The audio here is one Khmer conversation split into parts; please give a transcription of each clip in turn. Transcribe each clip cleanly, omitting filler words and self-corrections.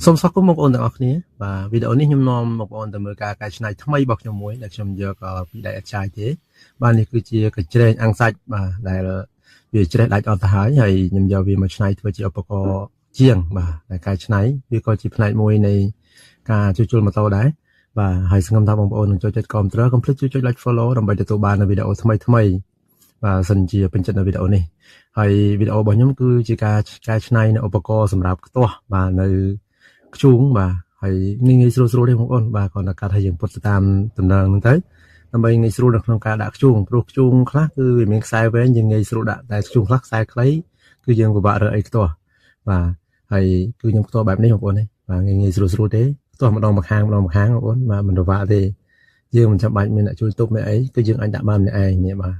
សូមស្វាគមន៍បងប្អូនទាំងអស់គ្នាបាទវីដេអូនេះខ្ញុំនាំបងប្អូនទៅមើលការកែច្នៃថ្មីរបស់ខ្ញុំមួយដែលខ្ញុំយកពីដៃឥតឆាយទេបាទនេះគឺជាកញ្ច្រែងអាំងសាច់បាទដែលវាច្រេះដាច់អត់ទៅហើយខ្ញុំយកវាមកច្នៃធ្វើជាឧបករណ៍ជាងបាទដែលកែច្នៃវាក៏ជាផ្នែកមួយនៃការជួសជុលម៉ូតូដែរបាទហើយសង្ឃឹមថាបងប្អូននឹងចូលចិត្តគាំទ្រកុំភ្លេចជួយចុច like follow ដើម្បីទទួលបាននូវវីដេអូថ្មីបាទសិនជាពេញចិត្តនៅវីដេអូនេះហើយវីដេអូរបស់ខ្ញុំគឺជាការកែច្នៃនៅឧបករណ៍សម្រាប់ខ្ទាស់បាទនៅខ្ជូងបាទហើយងាយស្រួលទេបងប្អូនបាទគ្រាន់តែកាត់ឲ្យយើងពុតទៅតាមដំណើរហ្នឹងទៅដើម្បីងាយស្រួលនៅក្នុងការដាក់ខ្ជូងព្រោះខ្ជូងខ្លះគឺវាមានខ្សែវែងយើងងាយស្រួលដាក់តែខ្ជូងខ្លះខ្សែខ្លីគឺយើងពិបាករើអីខ្ទាស់បាទហើយគឺខ្ញុំខ្ទាស់បែបនេះបងប្អូនបាទងាយស្រួលទេខ្ទាស់ម្ដងម្ខាងបងប្អូនបាទមិនរវល់ទេយើងមិនចាំបាច់មានអ្នកជួយទប់មានអីគឺយើងអាចដាក់បានម្នាក់ឯងនេះបាទ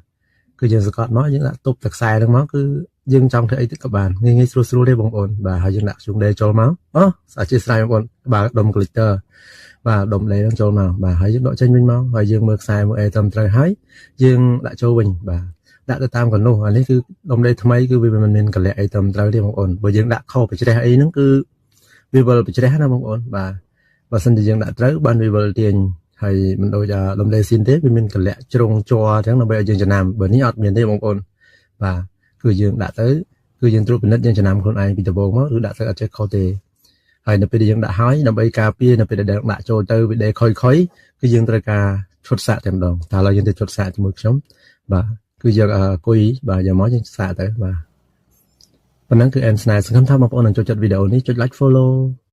គឺយើងសកត់មកយើងដាក់ទប់តែខ្សែហ្នឹងមកគឺយើងចង់ធ្វើអីទៅក៏បានងាយស្រួលទេបងប្អូនបាទហើយយើងដាក់ខ្ជូងដេរចូលមកអធិស្ឋានបងប្អូនបាទដុំ glitter បាទដុំដេរហ្នឹងចូលមកបាទហើយយើងដកចេញវិញមកហើយយើងមើលខ្សែមើលអីត្រឹមត្រូវហើយយើងដាក់ចូលវិញបាទដាក់ទៅតាមកណ្ដុះអានេះគឺដុំដេរថ្មីគឺវាមិនមានកលៈអីត្រឹមត្រូវទេបងប្អូនបើយើងដាក់ខុសបច្ចេះអីហ្នឹងគឺវាវិលបច្ចេះណាបងប្អូនបាទបើសិនជាយើងដាក់ត្រូវបានវាវិលទាញហើយមិនដូចដុំដេរស៊ីនទេវាមានកលៈជ្រុងជ័រអញ្ចឹងដើម្បីឲ្យយើងចំណាំបើនេះអត់មានទេបងប្អូនបាទគឺយើងដាក់ទៅគឺយើងត្រួតពិនិត្យយើងចំណាំខ្លួនឯងពីដំបូងមកឬដាក់ទៅអត់ចេះខុសទេហើយនៅពេលដែលយើងដាក់ហើយដើម្បីការពារនៅពេលដែលដាក់ចូលទៅវាដេរខុយគឺយើងត្រូវការឈុតសាកតែម្ដងតែឥឡូវយើងទៅឈុតសាកជាមួយខ្ញុំបាទគឺយកគុយបាទយកមកយើងសាកទៅបាទប៉ុណ្ណឹងគឺអែមស្នេហ៍សង្ឃឹមថាបងប្អូននឹងចូលចិត្តវីដេអូនេះចុច like follow